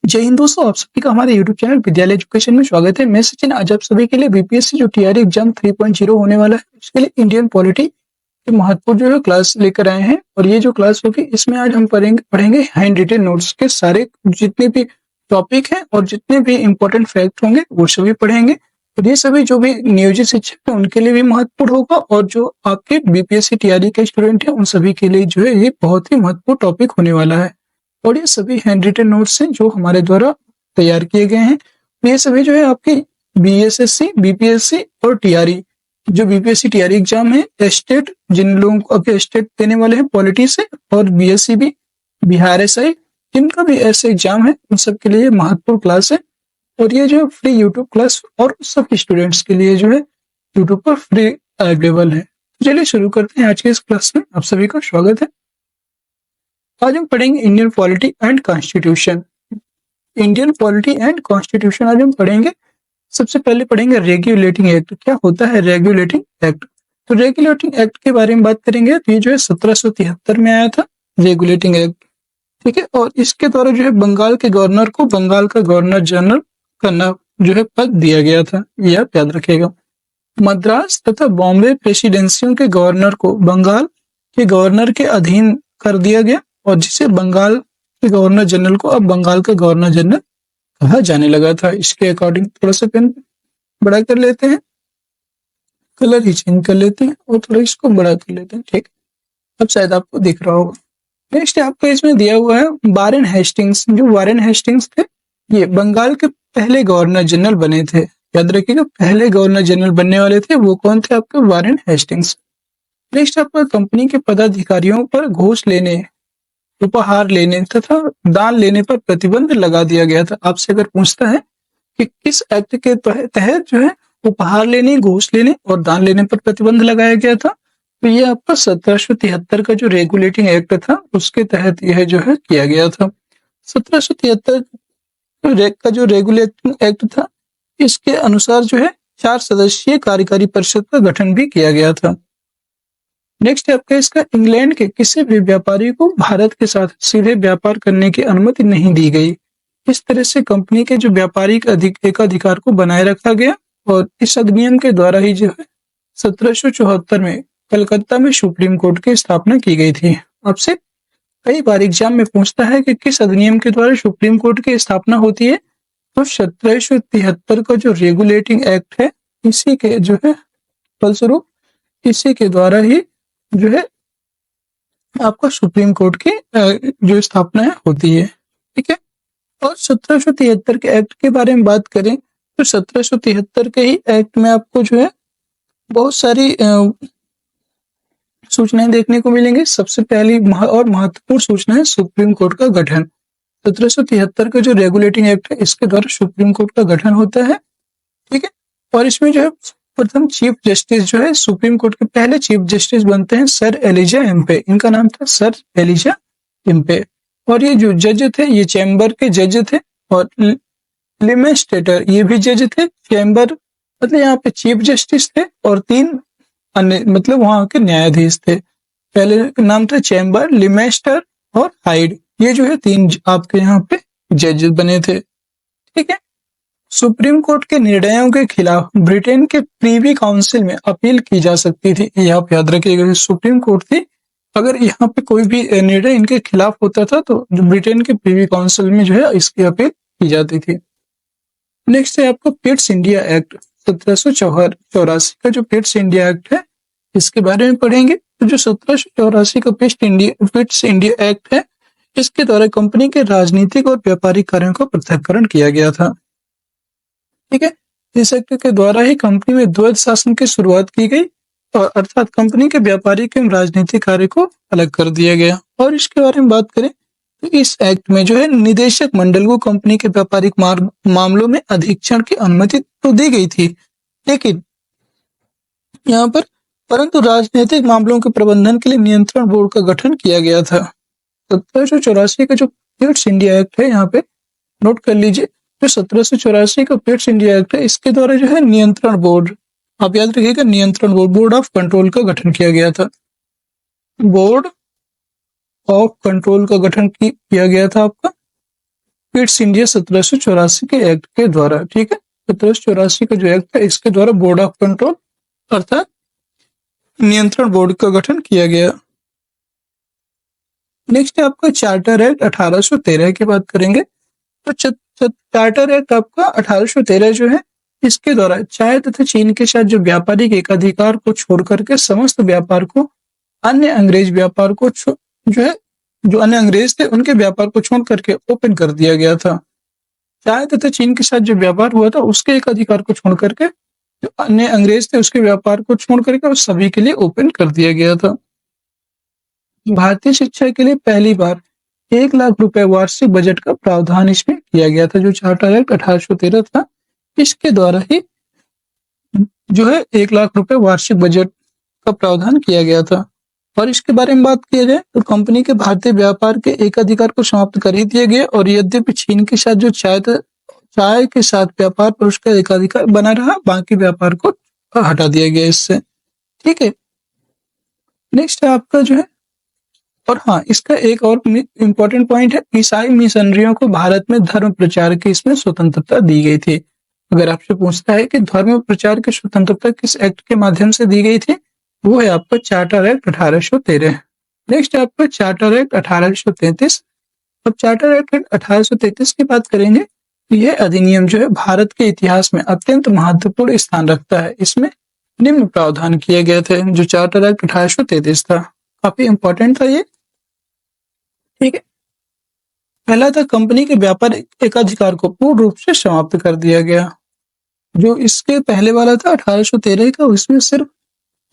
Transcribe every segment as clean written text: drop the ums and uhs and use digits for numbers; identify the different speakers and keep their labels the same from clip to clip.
Speaker 1: जय हिंद दोस्तों, आप सभी का हमारे यूट्यूब चैनल विद्यालय एजुकेशन में स्वागत है। मैं सचिन आज आप सभी के लिए बीपीएससी जो टीआरई एग्जाम 3.0 होने वाला है उसके लिए इंडियन पॉलिटी के महत्वपूर्ण जो है क्लास लेकर आए हैं। और ये जो क्लास होगी इसमें आज हम पढ़ेंगे हैंड रिटेन नोट्स के सारे जितने भी टॉपिक हैं और जितने भी इंपॉर्टेंट फैक्ट होंगे वो सभी पढ़ेंगे। और ये सभी जो भी नियोजित शिक्षक है उनके लिए भी महत्वपूर्ण होगा और जो आपके बीपीएससी टीआरई के स्टूडेंट हैं उन सभी के लिए जो है ये बहुत ही महत्वपूर्ण टॉपिक होने वाला है। और ये सभी हैंड रिटेन नोट्स हैं जो हमारे द्वारा तैयार किए गए हैं। ये सभी जो है आपके बीएसएससी, बीपीएससी और टीआरई, जो बीपीएससी टीआरई एग्जाम है, स्टेट जिन लोगों को अभी स्टेट देने वाले हैं पॉलिटी से, और बीएससी भी, बिहार एसआई, जिनका भी ऐसे एग्जाम है उन सब के लिए महत्वपूर्ण क्लास है। और ये जो फ्री यूट्यूब क्लास और सब स्टूडेंट्स के लिए जो है यूट्यूब पर फ्री अवेलेबल है। चलिए शुरू करते हैं आज के इस क्लास में। आप सभी का स्वागत है। आज हम पढ़ेंगे Indian polity and constitution. Indian polity and constitution आज हम पढ़ेंगे। सबसे पहले पढ़ेंगे रेगुलेटिंग एक्ट। क्या होता है रेगुलेटिंग एक्ट? तो रेगुलेटिंग एक्ट के बारे में बात करेंगे तो ये जो है 1773 में आया था रेगुलेटिंग एक्ट, ठीक है। और इसके द्वारा जो है बंगाल के गवर्नर को बंगाल का गवर्नर जनरल का नाम जो है पद दिया गया था, यह आप याद रखिएगा। मद्रास तथा बॉम्बे प्रेसिडेंसियों के गवर्नर को बंगाल के गवर्नर के अधीन कर दिया गया और जिसे बंगाल के गवर्नर जनरल को अब बंगाल का गवर्नर जनरल कहा जाने लगा था। इसके अकॉर्डिंग थोड़ा सा पेन बड़ा कर लेते हैं, कलर ही चेंज कर लेते हैं और थोड़ा इसको बड़ा कर लेते हैं, ठीक। अब शायद आपको दिख रहा होगा। नेक्स्ट आपको इसमें दिया हुआ है वारेन हेस्टिंग्स। जो वारेन हेस्टिंग्स थे ये बंगाल के पहले गवर्नर जनरल बने थे। याद रखिएगा, पहले गवर्नर जनरल बनने वाले थे वो कौन थे? आपके वारेन हेस्टिंग्स। नेक्स्ट आपको कंपनी के पदाधिकारियों पर घूस लेने, उपहार लेने तथा दान लेने पर प्रतिबंध लगा दिया गया था। आपसे अगर पूछता है कि किस एक्ट के तहत जो है उपहार लेने, घूस लेने और दान लेने पर प्रतिबंध लगाया गया था, तो ये आपका 1773 का जो रेगुलेटिंग एक्ट था उसके तहत यह जो है किया गया था। 1773 का जो रेगुलेटिंग एक्ट था इसके अनुसार जो है 4 सदस्यीय कार्यकारी परिषद का गठन भी किया गया था। नेक्स्ट आपका इसका इंग्लैंड के किसी भी व्यापारी को भारत के साथ सीधे व्यापार करने की अनुमति नहीं दी गई। इस तरह से कंपनी के जो व्यापारिक एकाधिकार को बनाए रखा गया और इस अधिनियम के द्वारा ही जो है 1774 में कलकत्ता में सुप्रीम कोर्ट की स्थापना की गई थी। आपसे कई बार एग्जाम में पूछता है कि किस अधिनियम के द्वारा सुप्रीम कोर्ट की स्थापना होती है, तो 1773 का जो रेगुलेटिंग एक्ट है इसी के जो है फलस्वरूप इसी के द्वारा ही जो है आपका सुप्रीम कोर्ट की जो स्थापना है होती है, ठीक है। और 1773 के एक्ट के बारे में बात करें तो 1773 के ही एक्ट में आपको जो है बहुत सारी सूचनाएं देखने को मिलेंगी। सबसे पहली और महत्वपूर्ण सूचना है सुप्रीम कोर्ट का गठन। 1773 का जो रेगुलेटिंग एक्ट है इसके द्वारा सुप्रीम कोर्ट का गठन होता है, ठीक है। और इसमें जो है प्रथम चीफ जस्टिस जो है सुप्रीम कोर्ट के पहले चीफ जस्टिस बनते हैं सर एलिजा एम्पे। इनका नाम था सर एलिजा एम्पे। और ये जो जज थे ये चैम्बर के जज थे और लिमेस्टेटर ये भी जज थे। चैम्बर मतलब यहाँ पे चीफ जस्टिस थे और 3 अन्य मतलब वहां के न्यायाधीश थे। पहले नाम था चैम्बर, लिमेस्टर और हाइड। ये जो है 3 आपके यहाँ पे जज बने थे, ठीक है। सुप्रीम कोर्ट के निर्णयों के खिलाफ ब्रिटेन के प्रीवी काउंसिल में अपील की जा सकती थी। ये आप याद रखिएगा, सुप्रीम कोर्ट थी, अगर यहाँ पे कोई भी निर्णय इनके खिलाफ होता था तो ब्रिटेन के प्रीवी काउंसिल में जो है इसकी अपील की जाती थी। नेक्स्ट है आपका पिट्स इंडिया एक्ट। 1784 का जो पिट्स इंडिया एक्ट है इसके बारे में पढ़ेंगे। तो जो 1784 का पिट्स इंडिया एक्ट है इसके द्वारा कंपनी के राजनीतिक और व्यापारिक कार्यों का पृथक्करण किया गया था, ठीक है। इस एक्ट के द्वारा ही कंपनी में द्वैध शासन की शुरुआत की गई और अर्थात कंपनी के व्यापारिक एवं राजनीतिक कार्य को अलग कर दिया गया। और इसके बारे में बात करें तो इस एक्ट में जो है निदेशक मंडल को कंपनी के व्यापारिक मामलों में अधीक्षण की अनुमति तो दी गई थी, लेकिन यहाँ पर परंतु राजनीतिक मामलों के प्रबंधन के लिए नियंत्रण बोर्ड का गठन किया गया था। 1784 का जो पिट्स इंडिया एक्ट है यहाँ पे नोट कर लीजिए। जो 1784 का पिट्स इंडिया एक्ट है इसके द्वारा जो है नियंत्रण बोर्ड, आप याद रखिएगा, नियंत्रण बोर्ड ऑफ कंट्रोल का गठन किया गया था। बोर्ड ऑफ कंट्रोल का गठन किया गया था आपका किड्स इंडिया 1784 के एक्ट के द्वारा, ठीक है, 1784 का जो एक्ट है इसके द्वारा बोर्ड ऑफ कंट्रोल अर्थात नियंत्रण बोर्ड का गठन किया गया। नेक्स्ट है आपका चार्टर एक्ट 1813 की बात करेंगे। तो चार्टर एक्ट आपका 1813 जो है इसके द्वारा चाय तथा चीन के साथ जो व्यापारिक एकाधिकार को छोड़ करके समस्त व्यापार को अन्य अंग्रेज व्यापार को जो है जो अन्य अंग्रेज थे उनके व्यापार को छोड़ करके ओपन कर दिया गया था। चाय तथा चीन के साथ जो व्यापार हुआ था उसके एक अधिकार को छोड़ करके जो अन्य अंग्रेज थे उसके व्यापार को छोड़ करके और सभी के लिए ओपन कर दिया गया था। भारतीय शिक्षा के लिए पहली बार 1 लाख रुपए वार्षिक बजट का प्रावधान इसमें किया गया था। जो चार्टर एक्ट 1813 था इसके द्वारा ही जो है 1 लाख रुपए वार्षिक बजट का प्रावधान किया गया था। और इसके बारे में बात किया जाए तो कंपनी के भारतीय व्यापार के एकाधिकार को समाप्त कर ही दिए गए और यद्यपि चीन के साथ जो चाय के साथ व्यापार पर उसका एकाधिकार बना रहा, बाकी व्यापार को हटा दिया गया इससे, ठीक है। नेक्स्ट है आपका जो है, और हाँ इसका एक और इम्पोर्टेंट पॉइंट है, ईसाई मिशनरियों को भारत में धर्म प्रचार की इसमें स्वतंत्रता दी गई थी। अगर आपसे पूछता है कि धर्म प्रचार की स्वतंत्रता किस एक्ट के माध्यम से दी गई थी, वो है आपका चार्टर एक्ट 1813। नेक्स्ट है आपका चार्टर एक्ट 1833। अब चार्टर एक्ट 1833 की बात करेंगे तो यह अधिनियम जो है भारत के इतिहास में अत्यंत महत्वपूर्ण स्थान रखता है। इसमें निम्न प्रावधान किए गए थे। जो चार्टर एक्ट 1833 था काफी इंपॉर्टेंट था ये, ठीक है। पहला था कंपनी के व्यापार एकाधिकार को पूर्ण रूप से समाप्त कर दिया गया। जो इसके पहले वाला था 1813 का, उसमें सिर्फ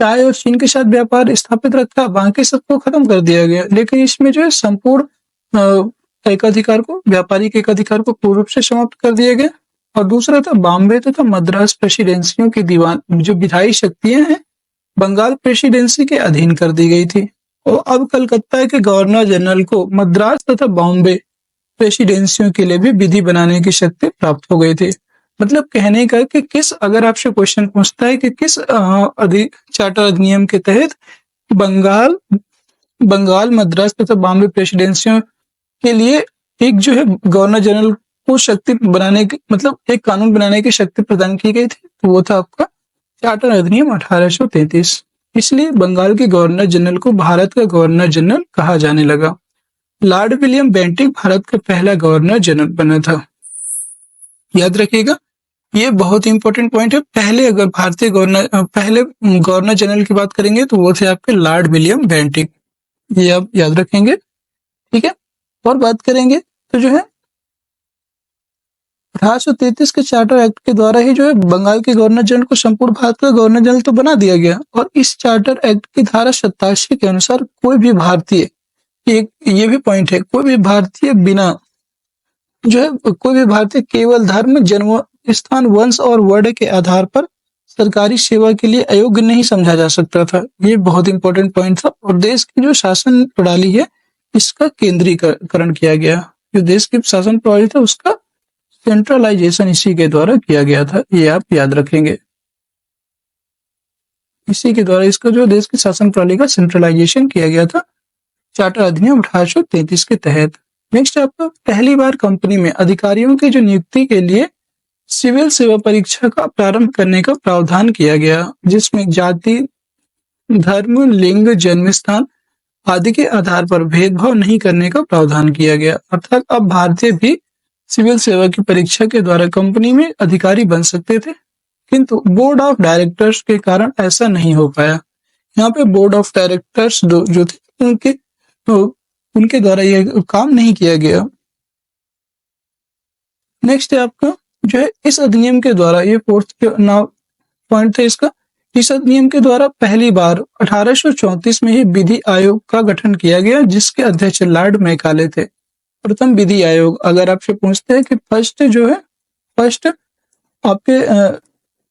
Speaker 1: चाय और चीन के साथ व्यापार स्थापित रखा, बाकी सबको खत्म कर दिया गया। लेकिन इसमें जो है संपूर्ण एकाधिकार को, व्यापारिक एकाधिकार को पूर्ण रूप से समाप्त कर दिया गया। और दूसरा था बॉम्बे तथा मद्रास प्रेसिडेंसियों की दीवान जो विधायी शक्तियां हैं बंगाल प्रेसिडेंसी के अधीन कर दी गई थी। और अब कलकत्ता के गवर्नर जनरल को मद्रास तथा बॉम्बे प्रेसिडेंसियों के लिए भी विधि बनाने की शक्ति प्राप्त हो गई थी। मतलब कहने का कि अगर आपसे क्वेश्चन पूछता है कि किस चार्टर अधिनियम के तहत बंगाल मद्रास तथा बॉम्बे प्रेसिडेंसियों के लिए एक जो है गवर्नर जनरल को शक्ति बनाने की, मतलब एक कानून बनाने की शक्ति प्रदान की गई थी, तो वो था आपका चार्टर अधिनियम 1833। इसलिए बंगाल के गवर्नर जनरल को भारत का गवर्नर जनरल कहा जाने लगा। लॉर्ड विलियम बेंटिक भारत का पहला गवर्नर जनरल बना था। याद रखिएगा ये बहुत इंपॉर्टेंट पॉइंट है। पहले गवर्नर जनरल की बात करेंगे तो वो थे आपके लॉर्ड विलियम बेंटिक, ये आप याद रखेंगे, ठीक है। और बात करेंगे तो जो है 1833 के चार्टर एक्ट के द्वारा ही जो है बंगाल के गवर्नर जनरल को संपूर्ण भारत का गवर्नर जनरल तो बना दिया गया। और इस चार्टर एक्ट की धारा 87 के अनुसार कोई भी भारतीय, ये भी पॉइंट है, कोई भी भारतीय केवल धर्म, जन्म स्थान, वंश और वर्ण के आधार पर सरकारी सेवा के लिए अयोग्य नहीं समझा जा सकता था। ये बहुत इंपॉर्टेंट पॉइंट था। और देश की जो शासन प्रणाली है इसका केंद्रीकरण किया गया। जो देश की शासन प्रणाली था उसका सेंट्रलाइजेशन इसी के द्वारा किया गया था, ये आप याद रखेंगे। इसी के द्वारा इसका जो देश की शासन प्रणाली का सेंट्रलाइजेशन किया गया था चार्टर अधिनियम 1833 के तहत। नेक्स्ट आपको पहली बार कंपनी में अधिकारियों की जो नियुक्ति के लिए सिविल सेवा परीक्षा का प्रारंभ करने का प्रावधान किया गया, जिसमें जाति, धर्म, लिंग, जन्म स्थान आदि के आधार पर भेदभाव नहीं करने का प्रावधान किया गया। अर्थात अब भारतीय भी सिविल सेवा की परीक्षा के द्वारा कंपनी में अधिकारी बन सकते थे, किंतु बोर्ड ऑफ डायरेक्टर्स के कारण ऐसा नहीं हो पाया। यहाँ पे बोर्ड ऑफ डायरेक्टर्स जो थे उनके द्वारा यह काम नहीं किया गया। नेक्स्ट है आपका जो है इस अधिनियम के द्वारा, ये फोर्थ पॉइंट था इसका, इस अधिनियम के द्वारा पहली बार 1834 में ही विधि आयोग का गठन किया गया, जिसके अध्यक्ष लॉर्ड मैकाले थे। प्रथम विधि आयोग, अगर आपसे पूछते हैं कि फर्स्ट आपके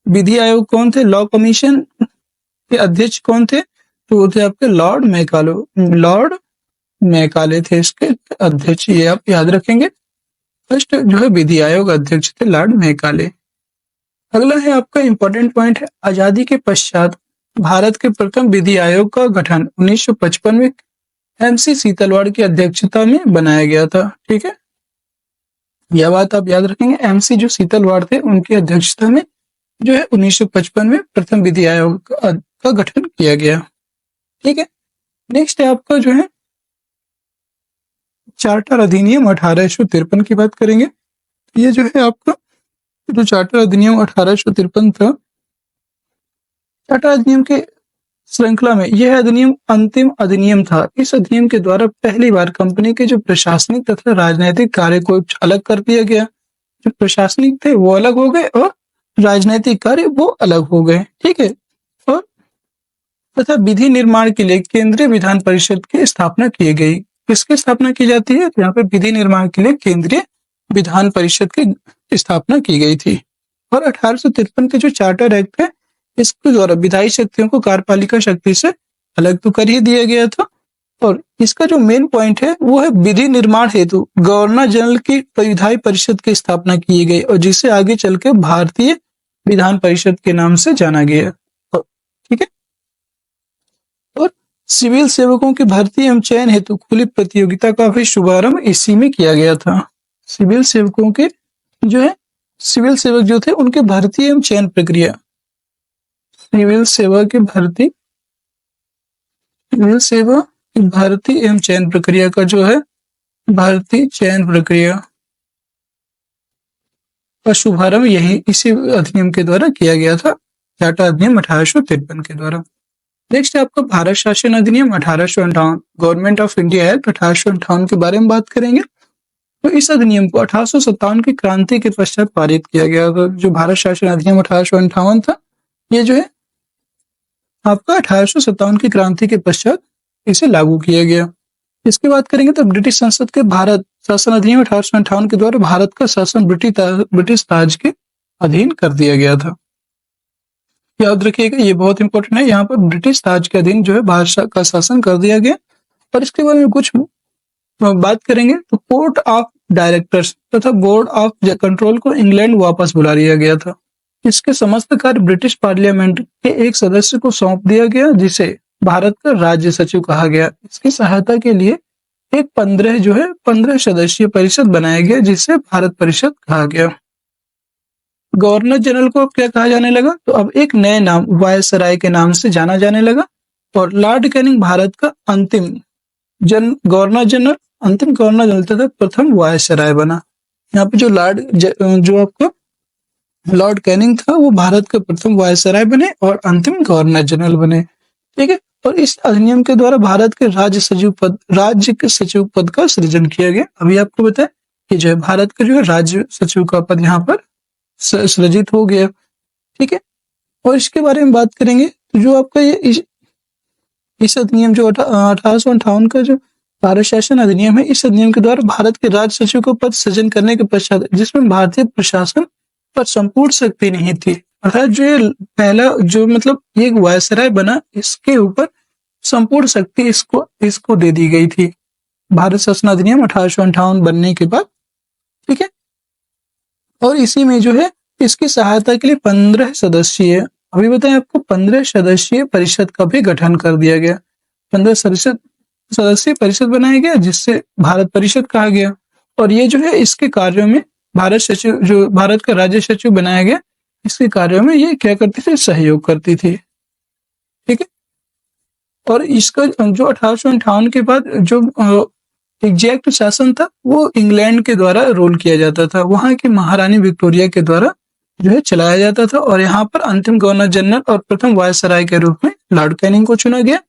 Speaker 1: विधि आयोग कौन थे, लॉ कमीशन के अध्यक्ष कौन थे, तो वो थे आपके लॉर्ड मैकाले थे इसके अध्यक्ष, ये आप याद रखेंगे। फर्स्ट जो है विधि आयोग अध्यक्ष थे लॉर्ड मैकाले। अगला है आपका इंपॉर्टेंट पॉइंट है, आजादी के पश्चात भारत के प्रथम विधि आयोग का गठन 1955 में MC सीतलवाड़ की अध्यक्षता में बनाया गया था, ठीक है। यह बात आप याद रखेंगे। एमसी जो शीतल वाड़ थे उनकी अध्यक्षता में जो है 1955 में प्रथम विधि आयोग का गठन किया गया। ठीक है, नेक्स्ट है आपका जो है चार्टर अधिनियम 1853 की बात करेंगे। ये जो है आपका जो चार्टर अधिनियम 1853 था, चार्टर अधिनियम के श्रृंखला में यह अधिनियम अंतिम अधिनियम था। इस अधिनियम के द्वारा पहली बार कंपनी के जो प्रशासनिक तथा राजनीतिक कार्य को अलग कर दिया गया। जो प्रशासनिक थे वो अलग हो गए और राजनीतिक कार्य वो अलग हो गए। ठीक है, और तथा विधि निर्माण के लिए केंद्रीय विधान परिषद की स्थापना की गई। किसकी स्थापना की जाती है? यहाँ पर विधि निर्माण के लिए केंद्रीय विधान परिषद की स्थापना की गई थी। और 1853 के जो चार्टर एक्ट है, इसके द्वारा विधायी शक्तियों को कार्यपालिका शक्ति से अलग तो कर ही दिया गया था। और इसका जो मेन पॉइंट है वो है विधि निर्माण हेतु गवर्नर जनरल की विधायी परिषद की स्थापना की गई और जिसे आगे चल के भारतीय विधान परिषद के नाम से जाना गया। ठीक है, और सिविल सेवकों की भर्ती एवं चयन हेतु खुली प्रतियोगिता का भी शुभारंभ इसी में किया गया था। सिविल सेवकों के जो है सिविल सेवक जो थे उनके भर्ती एवं चयन प्रक्रिया, सिविल सेवा की भर्ती एवं चयन प्रक्रिया का जो है भर्ती चयन प्रक्रिया का शुभारंभ यही इसी अधिनियम के द्वारा किया गया था, चार्टर अधिनियम 1853 के द्वारा। नेक्स्ट है आपका भारत शासन अधिनियम 1858, गवर्नमेंट ऑफ इंडिया एक्ट 1858 के बारे में बात करेंगे। तो इस अधिनियम को 1857 की क्रांति के पश्चात पारित किया गया। तो जो भारत शासन अधिनियम 1858 था, ये जो है आपका 1857 की क्रांति के पश्चात इसे लागू किया गया। इसकी बात करेंगे तो ब्रिटिश संसद के भारत शासन अधिनियम 1858 के द्वारा भारत का शासन ब्रिटिश ताज के अधीन कर दिया गया था। याद रखिएगा, ये बहुत इंपॉर्टेंट है। यहाँ पर ब्रिटिश ताज के अधीन जो है भारत का शासन कर दिया गया। और इसके बारे में कुछ बात करेंगे तो कोर्ट ऑफ डायरेक्टर्स तथा बोर्ड ऑफ कंट्रोल को इंग्लैंड वापस बुला लिया गया था। इसके समस्त कार्य ब्रिटिश पार्लियामेंट के एक सदस्य को सौंप दिया गया, जिसे भारत का राज्य सचिव कहा गया। इसकी सहायता के लिए एक 15 सदस्यीय परिषद बनाया गया, जिसे भारत परिषद कहा गया। गवर्नर जनरल को अब क्या कहा जाने लगा? तो अब एक नए नाम वायसराय के नाम से जाना जाने लगा। और लॉर्ड कैनिंग भारत का अंतिम गवर्नर जनरल तथा प्रथम वायसराय बना। यहाँ पे जो आपका लॉर्ड कैनिंग था वो भारत के प्रथम वायसराय बने और अंतिम गवर्नर जनरल बने। ठीक है, और इस अधिनियम के द्वारा भारत के राज्य के सचिव पद का सृजन किया गया। अभी आपको बताया कि जो है भारत का जो है राज्य सचिव का पद यहाँ पर सृजित हो गया। ठीक है, और इसके बारे में बात करेंगे तो जो आपका ये इस अधिनियम जो 1858 का जो भारत शासन अधिनियम है, इस अधिनियम के द्वारा भारत के राज्य सचिव का पद सृजन करने के पश्चात जिसमें भारतीय प्रशासन पर संपूर्ण शक्ति नहीं थी, अर्थात जो ये पहला जो मतलब एक वायसराय बना, इसके ऊपर संपूर्ण शक्ति इसको दे दी गई थी भारत शासन अधिनियम 1858 बनने के बाद। ठीक है, और इसी में जो है इसकी सहायता के लिए 15 सदस्यीय, अभी बताएं आपको 15 सदस्यीय परिषद का भी गठन कर दिया गया। 15 सदस्यीय परिषद बनाया गया, जिससे भारत परिषद कहा गया। और ये जो है इसके कार्यों में भारत का राज्य सचिव बनाया गया, इसके कार्यों में ये क्या करती थी? सहयोग करती थी। ठीक है, और इसका जो 1858 के बाद जो एग्जैक्ट शासन था वो इंग्लैंड के द्वारा रोल किया जाता था, वहां की महारानी विक्टोरिया के द्वारा जो है चलाया जाता था। और यहाँ पर अंतिम गवर्नर जनरल और प्रथम वायसराय के रूप में लॉर्ड कैनिंग को चुना गया।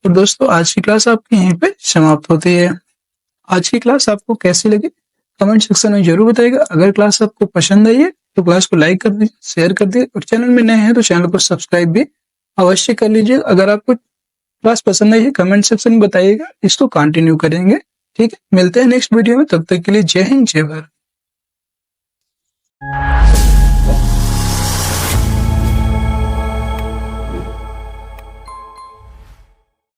Speaker 1: तो दोस्तों आज की क्लास आपकी यहीं पे समाप्त होती है। आज की क्लास आपको कैसी लगी कमेंट सेक्शन में जरूर बताइएगा। अगर क्लास आपको पसंद आई है तो क्लास को लाइक कर दीजिए, शेयर कर दीजिए, और चैनल में नए हैं तो चैनल को सब्सक्राइब भी अवश्य कर लीजिए। अगर आपको क्लास पसंद आई है कमेंट सेक्शन में बताइएगा, इसको कंटिन्यू करेंगे। ठीक है, मिलते हैं नेक्स्ट वीडियो में, तब तक के लिए जय हिंद जय भारत।